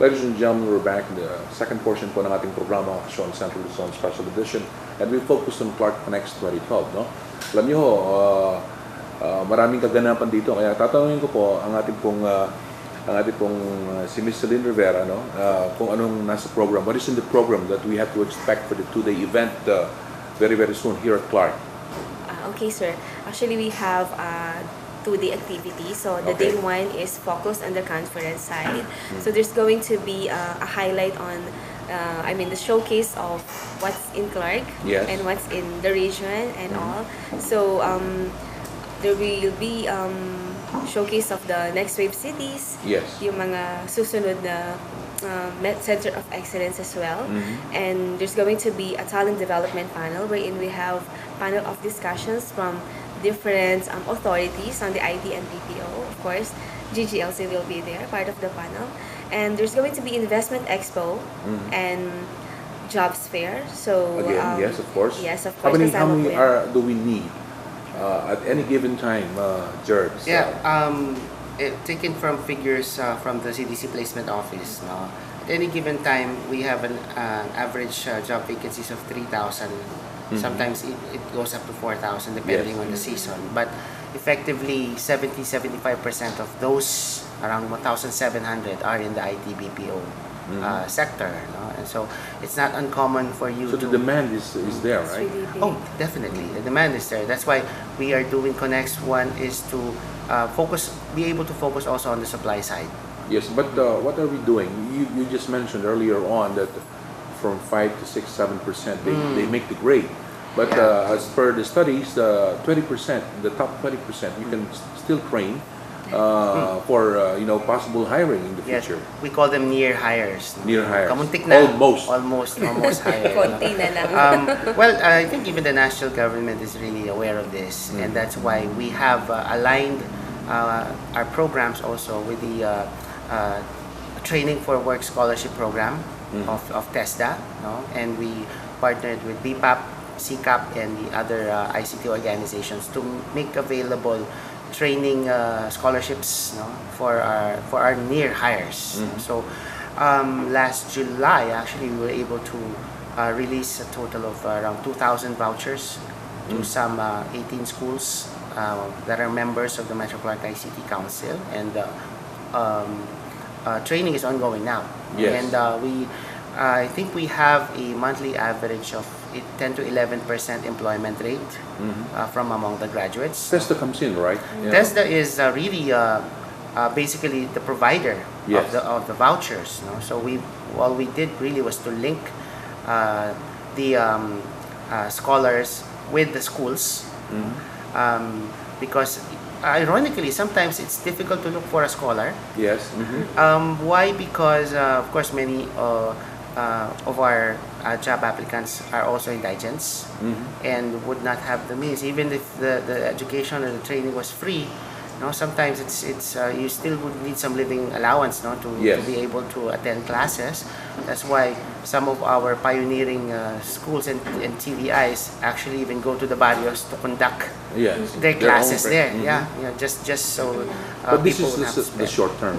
Ladies and gentlemen, we're back in the second portion po ng ating programa, Action Central Luzon Special Edition, and we focused on conex 2012. No? Alam niyo, maraming kaganapan dito, kaya tatanungin ko po ang ating pong si Ms. Celine Rivera, no? Kung anong nasa program, what is in the program that we have to expect for the two-day event very, very soon here at Clark. Okay, sir. Actually, we have 2-day activity. So the day one is focused on the conference side. So there's going to be a highlight on, the showcase of what's in Clark and what's in the region and all. So there will be showcase of the next wave cities. Yung mga susunod na Center of Excellence as well. And there's going to be a talent development panel wherein we have panel of discussions from different authorities on the IT and BPO. Of course, GGLC will be there, part of the panel. And there's going to be investment expo and jobs fair. So again, yes, of course. Yes, of course. How many do we need at any given time, Jerbs? Taken from figures from the CDC Placement Office. At any given time, we have an average job vacancies of 3,000. Sometimes it goes up to 4,000 depending on the season. But effectively, 70-75% of those, around 1,700, are in the IT BPO sector. And so it's not uncommon for you So the demand is there, right? Oh, definitely. The demand is there. That's why we are doing Conex. One is to be able to focus also on the supply side. Yes, but what are we doing? You just mentioned earlier on that from 5 to 6, 7% they make the grade. But as per the studies, 20%, the top 20%, you can still train for possible hiring in the future. We call them near hires. Near hires. Kamuntik na. Almost hire. Konti na lang. Well, I think even the national government is really aware of this, and that's why we have aligned our programs also with the Training for Work Scholarship Program of TESDA, and we partnered with BPAP, CCAP, and the other ICT organizations to make available training scholarships for our near hires. So last July, actually, we were able to release a total of around 2,000 vouchers to some 18 schools that are members of the Metro Clark ICT Council, and training is ongoing now. And I think we have a monthly average of 10 to 11% employment rate from among the graduates. TESDA comes in, right? TESDA is really basically the provider of the vouchers. So all we did really was to link the scholars with the schools, because ironically, sometimes it's difficult to look for a scholar. Why? Because of course many of our job applicants are also indigents and would not have the means. Even if the education or the training was free, sometimes it's you still would need some living allowance, to be able to attend classes. That's why some of our pioneering schools and TVIs actually even go to the barrios to conduct their classes there. Just so but this is the short term.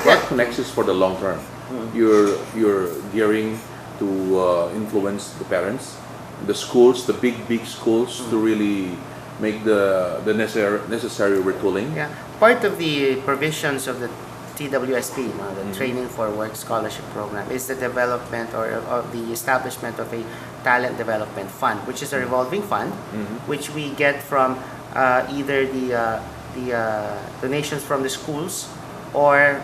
What connects is for the long term. You're gearing to influence the parents, the schools, the big schools, to really make the necessary retooling. Part of the provisions of the TWSP, the Training for Work Scholarship Program, is the development or the establishment of a talent development fund, which is a revolving fund, which we get from either the donations from the schools or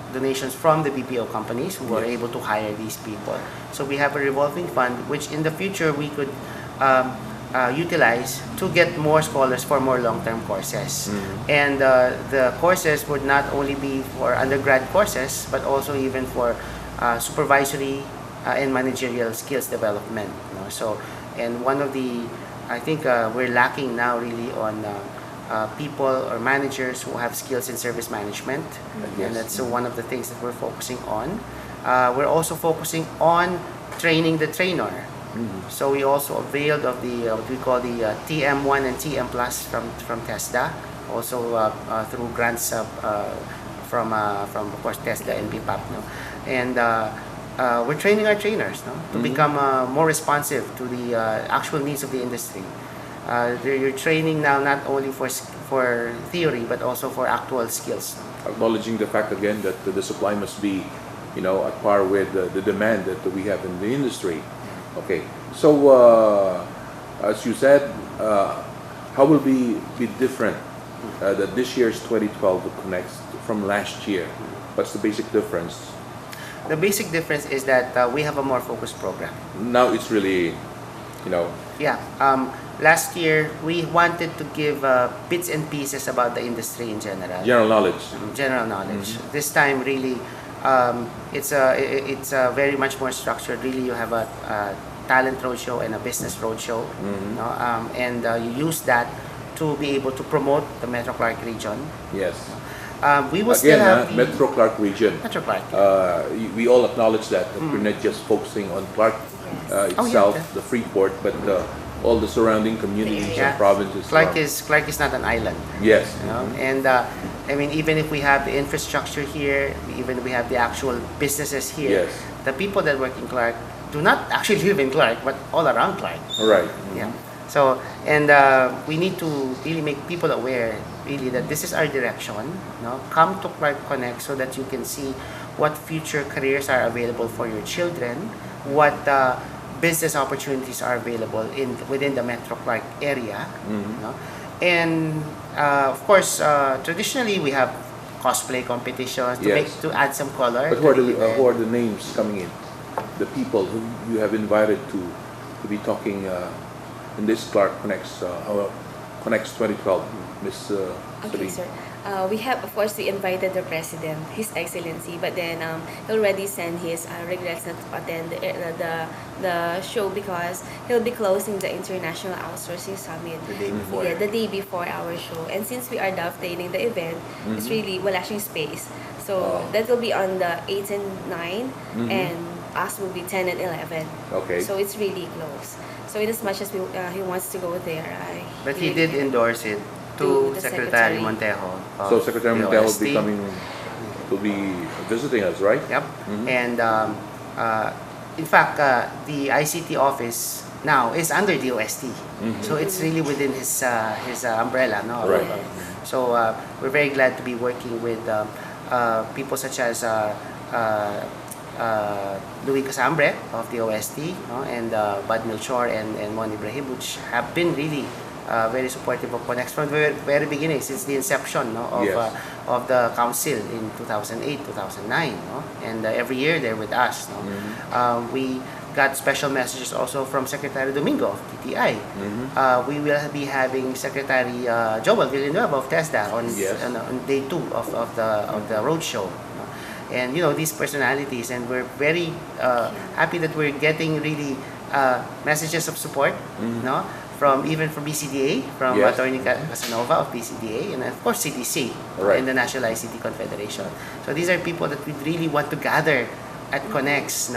donations from the BPO companies who are able to hire these people. So we have a revolving fund, which in the future we could utilize to get more scholars for more long-term courses. And the courses would not only be for undergrad courses, but also even for supervisory and managerial skills development. So, and one of the, I think we're lacking now really on people or managers who have skills in service management, and that's one of the things that we're focusing on. We're also focusing on training the trainer. So we also availed of the what we call the TM1 and TM Plus from TESDA, also through grants from of course TESDA and BPAP, no? And we're training our trainers, no, to become more responsive to the actual needs of the industry. You're training now not only for theory but also for actual skills. Acknowledging the fact again that the supply must be, at par with the demand that we have in the industry. Okay, so as you said, how will be different that this year's 2012 connects from last year? What's the basic difference? The basic difference is that we have a more focused program. Now it's really, Yeah. Last year we wanted to give bits and pieces about the industry in general. general knowledge. General knowledge. This time, really, it's very much more structured. Really, you have a talent roadshow and a business roadshow, and you use that to be able to promote the Metro Clark region. Yes. We will still have the Metro Clark region. Metro Clark. We all acknowledge that we're not just focusing on Clark itself, the Freeport, but all the surrounding communities and provinces. Clark is not an island. Yes. And I mean, even if we have the infrastructure here, even if we have the actual businesses here, Yes. the people that work in Clark do not actually live in Clark, but all around Clark. Right. Yeah. So, and we need to really make people aware, really, that this is our direction. Come to Clark Connect so that you can see what future careers are available for your children, what business opportunities are available within the Metro Clark area. And of course, traditionally we have cosplay competitions to add some color. But who are the names coming in? The people who you have invited to be talking in this Clark Connects 2012, Miss Okay, Celine. sir. We have, of course, we invited the President, His Excellency, but then he already sent his regrets not to attend the show because he'll be closing the International Outsourcing Summit The day before. Yeah, the day before our show. And since we are dovetailing the event, it's really wala siyang space. So that will be on the 8th and 9th, and us will be 10 and 11. Okay. So it's really close. So in as much as he wants to go there, But he did endorse it to the Secretary Montejo. So Secretary Montejo DOST. will be visiting us, right? Yep. And in fact, the ICT office now is under DOST. So it's really within his umbrella. No? Right. So we're very glad to be working with people such as Louis Casambre of the OST, and Bud Melchor and Mon Ibrahim, which have been really very supportive of Conex from the very beginning, since the inception of the council in 2008, 2009. And every year they're with us. We got special messages also from Secretary Domingo of TTI. We will be having Secretary Joel Villanueva of TESDA on day 2 of the roadshow. And these personalities, and we're very happy that we're getting really messages of support, from BCDA, from Attorney Casanova of BCDA, and of course CDC and the National ICT Confederation. So these are people that we really want to gather at Conex.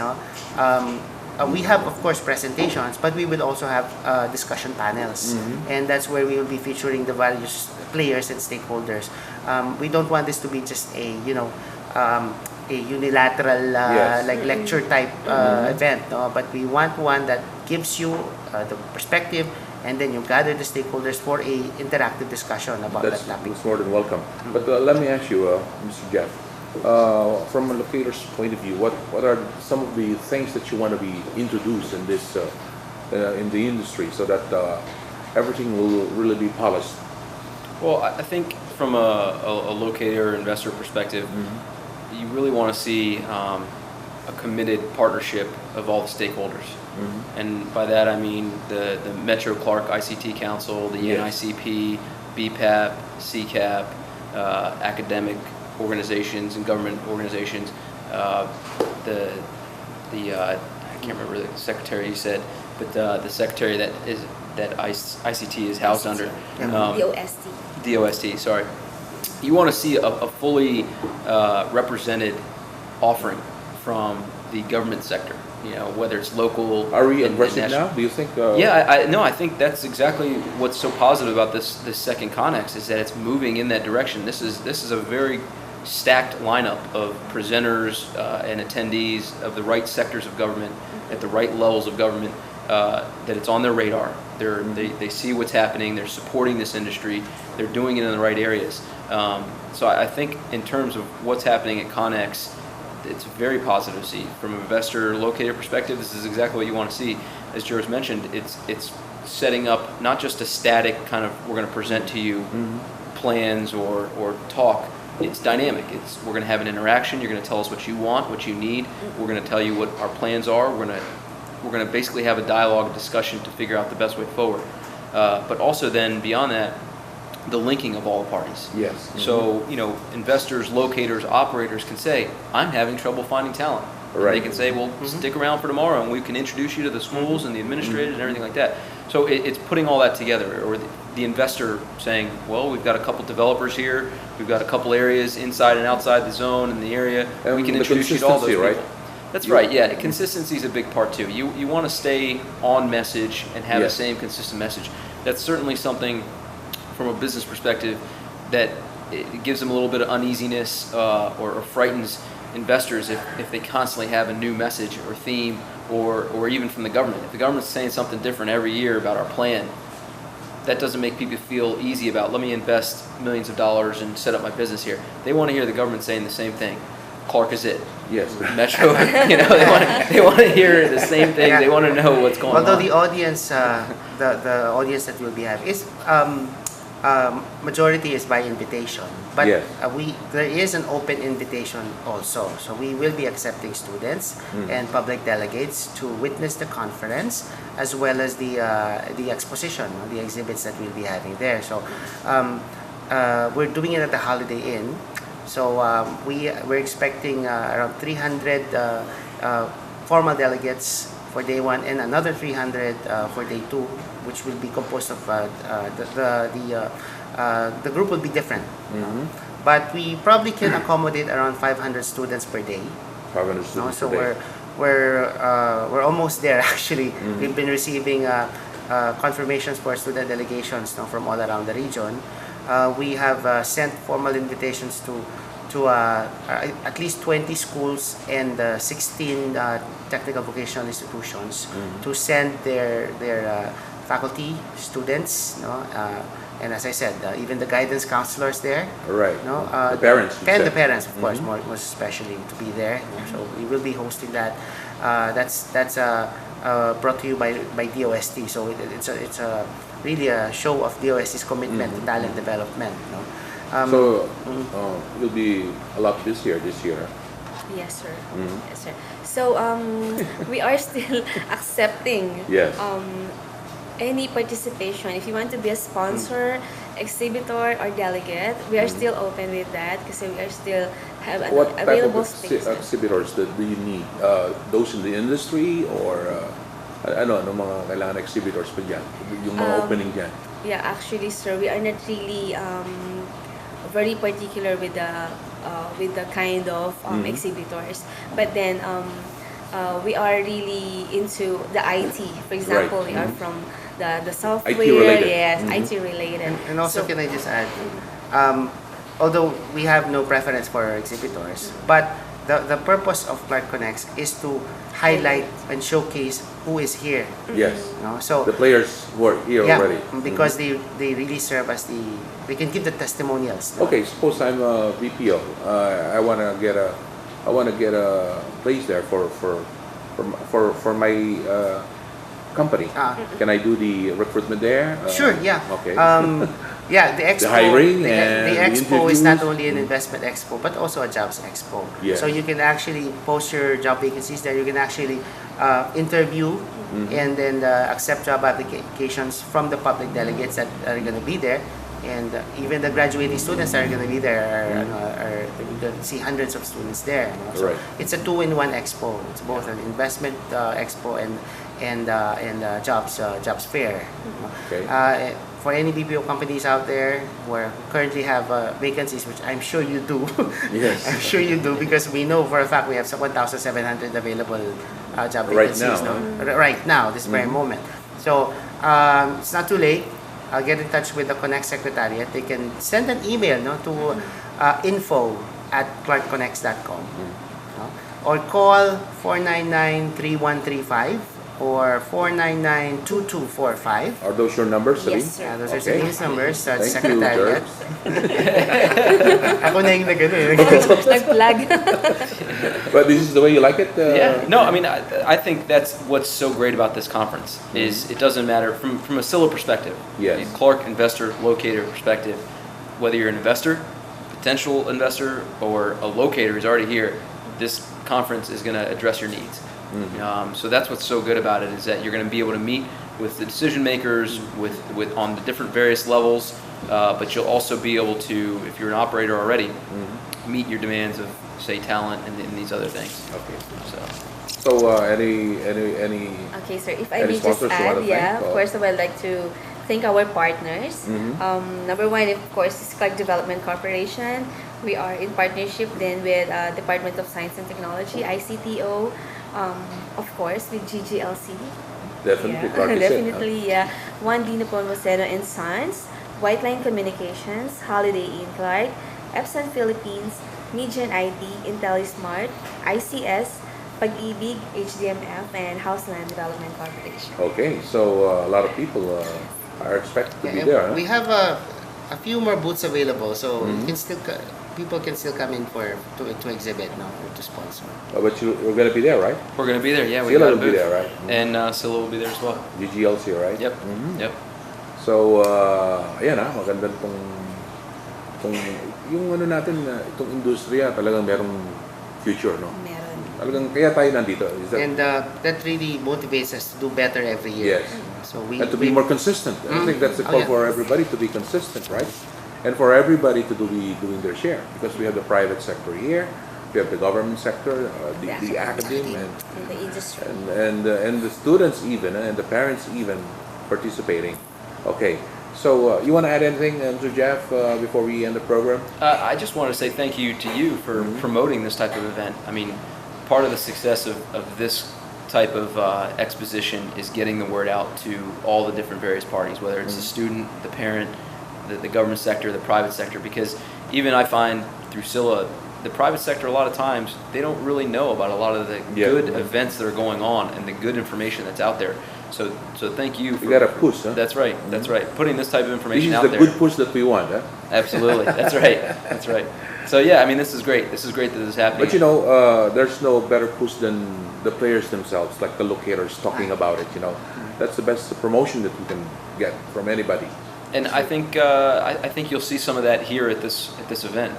We have, of course, presentations, but we will also have discussion panels, and that's where we will be featuring the various players and stakeholders. We don't want this to be just a unilateral like lecture type event, but we want one that gives you the perspective, and then you gather the stakeholders for a interactive discussion about that topic. That's more than welcome. But let me ask you, Mr. Jeff, from a locator's point of view, what are some of the things that you want to be introduced in this in the industry so that everything will really be polished? Well, I think from a locator investor perspective, you really want to see a committed partnership of all the stakeholders. And by that I mean the Metro Clark ICT Council, the NICP, BPAP, CCAP, academic organizations and government organizations. I can't remember the secretary you said, but the secretary that ICT is housed under. DOST. DOST, sorry. You want to see a fully represented offering from the government sector, whether it's local. Are we and aggressive national. now? Do you think? Yeah, no, I think that's exactly what's so positive about this second Connex is that it's moving in that direction. This is a very stacked lineup of presenters and attendees of the right sectors of government at the right levels of government. That it's on their radar. They see what's happening. They're supporting this industry. They're doing it in the right areas. So I think in terms of what's happening at Connex, it's very positive to see. From an investor locator perspective, this is exactly what you want to see. As George mentioned, it's setting up not just a static kind of we're going to present to you plans or talk. It's dynamic. We're going to have an interaction. You're going to tell us what you want, what you need. We're going to tell you what our plans are. We're going to basically have a dialogue, a discussion to figure out the best way forward. But also then beyond that, the linking of all the parties. Yes. So, investors, locators, operators can say, I'm having trouble finding talent. Right. They can say, well, stick around for tomorrow and we can introduce you to the schools and the administrators and everything like that. So it's putting all that together. Or the investor saying, well, we've got a couple developers here. We've got a couple areas inside and outside the zone in the area. And we can introduce you to all those people. right? That's right, yeah. Consistency is a big part too. You want to stay on message and have the same consistent message. That's certainly something from a business perspective that it gives them a little bit of uneasiness or frightens investors if they constantly have a new message or theme or even from the government. If the government's saying something different every year about our plan, that doesn't make people feel easy about, let me invest millions of dollars and set up my business here. They want to hear the government saying the same thing. Clark is it. Yes. Metro, they want to hear the same thing. They want to know what's going on. Although the audience, the audience that we'll be having is majority is by invitation, but there is an open invitation also. So we will be accepting students and public delegates to witness the conference as well as the exposition, the exhibits that we'll be having there. So we're doing it at the Holiday Inn. So we're expecting around 300 formal delegates for day one and another 300 for day two, which will be composed of the group will be different. But we probably can accommodate around 500 students per day. 500 students so per day. we're almost there actually. We've been receiving confirmations for student delegations from all around the region. We have sent formal invitations to at least 20 schools and 16 technical vocational institutions to send their faculty, students, and as I said, even the guidance counselors there. Right. The parents. And the parents, of course, most especially to be there. So we will be hosting that. That's brought to you by DOST. So it's really a show of DOST's commitment to talent development. You'll be a lot busier this year. Yes, sir. Yes, sir. So we are still accepting any participation. If you want to be a sponsor, exhibitor, or delegate, we are still open with that because we are still have an What available type of space. exhibitors do you need? Those in the industry or ano mga kailangan exhibitors pa dyan? Yung mga opening dyan? Yeah, actually, sir, we are not really very particular with the kind of exhibitors, but then we are really into the IT. For example, we are from the software, IT related. IT related. And also, can I just add, although we have no preference for exhibitors, but the purpose of Clark Conex is to highlight and showcase who is here. Yes. So the players who are here already. Because they really serve as they can give the testimonials. Okay, suppose I'm a VPO. I wanna get a place there for my company. Can I do the recruitment there? Sure. Yeah. Okay. Yeah, the expo. The hiring the and expo the is not interviews. only an investment expo, but also a jobs expo. Yes. So you can actually post your job vacancies there. You can actually interview and then accept job applications from the public delegates that are going to be there, and even the graduating students that are going to be there. You can see hundreds of students there. So Right. it's a two-in-one expo. It's both an investment expo and jobs fair. Okay. For any BPO companies out there who currently have vacancies, which I'm sure you do. Yes. I'm sure you do, because we know for a fact we have 1,700 available job Right vacancies. now, Right now, this very moment. So it's not too late. I'll get in touch with the Conex Secretariat. They can send an email to info@clarkconex.com. Or call 499-3135 or 499-2245. Are those your numbers, Celine? Yes, sir. Those are Okay. Celine's numbers sa Thank you, Secretariat. Gerbs. Ako na yung nag-ano. Nag-plug. But this is the way you like it? Yeah. No, I mean, I think that's what's so great about this conference is it doesn't matter from a Scylla perspective. Yes. A Clark investor locator perspective, whether you're an investor, potential investor, or a locator who's already here, this conference is going to address your needs. So that's what's so good about it is that you're going to be able to meet with the decision makers with on the different various levels, but you'll also be able to, if you're an operator already, meet your demands of say talent and these other things. Okay. So Any Okay, sir. If I Any may just sponsors you wanna add, thank? first of all, I'd like to thank our partners. Number one, of course, is Clark Development Corporation. We are in partnership then with Department of Science and Technology, ICTO, of course, with GGLC. definitely Yeah. Clark is it, huh? Definitely, yeah. Juan Dino Ponmoceno and Sons, White Line Communications, Holiday Inn Clark, Epson Philippines, Median ID, IntelliSmart, ICS, Pag-ibig, HDMF, and Houseland Development Corporation. Okay, so a lot of people are expected to be there. Huh? We have a few more booths available, so you can still people can still come in to exhibit now or to sponsor. But you're going to be there, right? we're going to be there. Yeah, we Scylla got a will be booth. there, right? And Scylla will be there as well. GGLC, right? Yep. Yep. So, ayan maganda itong yung ano natin, itong industriya talagang merong future, no? Meron. Talagang kaya tayo nandito. Is that, And that really motivates us to do better every year. Yes. So and to be more consistent. I think that's the call for everybody to be consistent, right? And for everybody to be doing their share. Because we have the private sector here, we have the government sector, the academe, In the industry. and the students even, and the parents even participating. Okay. So, you want to add anything, Mr. Jeff, before we end the program? I just want to say thank you to you for promoting this type of event. I mean, part of the success of this type of exposition is getting the word out to all the different various parties, whether it's the student, the parent, the government sector, the private sector, because even I find through Scylla, the private sector a lot of times, they don't really know about a lot of the good events that are going on and the good information that's out there. So thank you. You got to push, huh? That's right. That's right. Putting this type of This information is out the there. good push that we want, huh? Absolutely. That's right. That's right. So yeah, I mean, this is great. This is great that this is happening. But there's no better push than the players themselves, like the locators talking about it. That's the best promotion that we can get from anybody. And I think you'll see some of that here at this event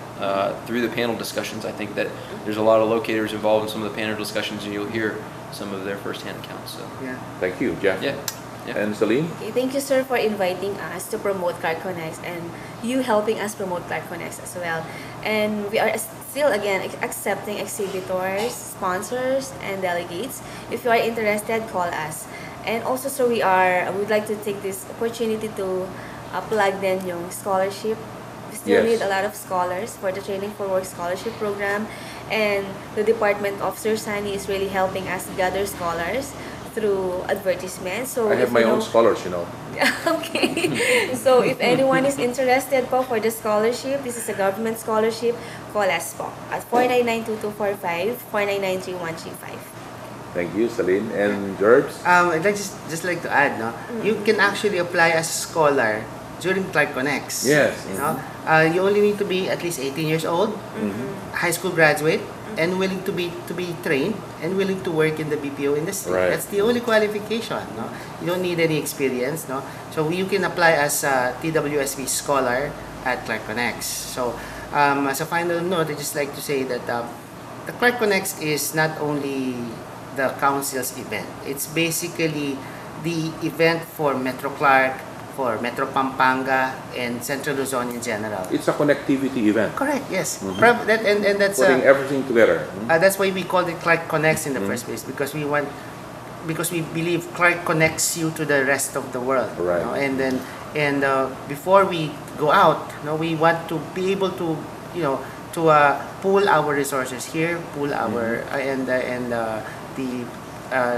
through the panel discussions. I think that there's a lot of locators involved in some of the panel discussions, and you'll hear some of their firsthand accounts. So Yeah. Thank you, Jeff. yeah. Yeah. And Celine? Okay, thank you, sir, for inviting us to promote Clark Conex and you helping us promote Clark Conex as well. And we are still, again, accepting exhibitors, sponsors, and delegates. If you are interested, call us. And also, sir, we'd like to take this opportunity to plug din yung scholarship. We still Yes. need a lot of scholars for the Training for Work Scholarship Program. And the Department of Sir Sani is really helping us gather scholars through advertisements. So I have if my you own know- scholars, Okay. So if anyone is interested po for the scholarship, this is a government scholarship, call us po at 499-2245, 499-3135. Thank you, Celine. And Gerbs? I'd like just like to add, you can actually apply as a scholar during Clark Conex. Yes. You only need to be at least 18 years old, high school graduate, and willing to be trained and willing to work in the BPO industry. Right. That's the only qualification. You don't need any experience. So you can apply as a TWSB scholar at Clark Conex. So as a final note, I'd just like to say that the Clark Conex is not only the council's event. It's basically the event for Metro Clark, for Metro Pampanga, and Central Luzon in general. It's a connectivity event. Correct, yes. And that's Putting everything together. that's why we called it Clark Connects in the first place, because we believe Clark connects you to the rest of the world. Right. And before we go out, we want to be able to pool our resources here, pool our the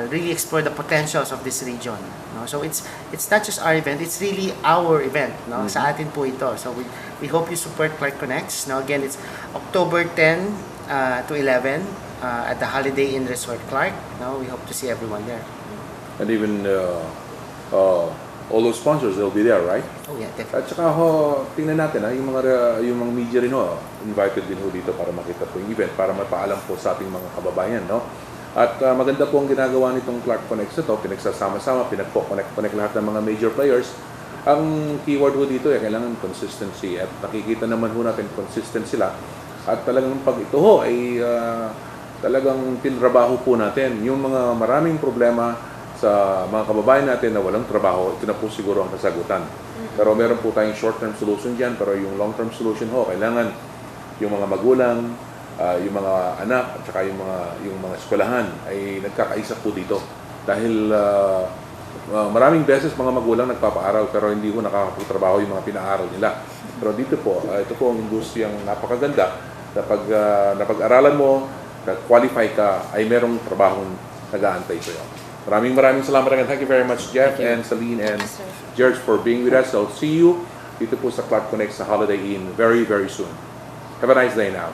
really explore the potentials of this region. No? So it's not just our event, it's really our event. No? Sa atin po ito. So we hope you support Clark Conex. Now again, it's October 10 to 11 at the Holiday Inn Resort Clark. No? We hope to see everyone there. And even all those sponsors, they'll be there, right? Oh yeah, definitely. At saka tingnan natin yung mga media rin invited din dito para makita po yung event, para mapaalam po sa ating mga kababayan, no? At maganda po ang ginagawa nitong Clark Conex ito, pinagsasama-sama, pinagpo-connect lahat ng mga major players. Ang keyword ho dito kailangan consistency, at nakikita naman ho natin consistent sila. At talagang pag ito ay talagang tinrabaho po natin yung mga maraming problema sa mga kababayan natin na walang trabaho. Ito na po siguro ang kasagutan. Pero meron po tayong short-term solution dyan, pero yung long-term solution kailangan yung mga magulang, yung mga anak, at saka yung mga eskwelahan ay nagkakaisa po dito. Dahil maraming beses mga magulang nagpapaaral pero hindi ko nakakapagtrabaho yung mga pinaaral nila. Pero dito po, ito po ang industriyang napakaganda na pag napag-aralan mo, qualify ka, ay merong trabahong nag-aantay sa'yo. Maraming salamat again. Thank you very much, Jeff and Celine and George, for being with us. I'll see you dito po sa Clark Conex sa Holiday Inn very, very soon. Have a nice day now.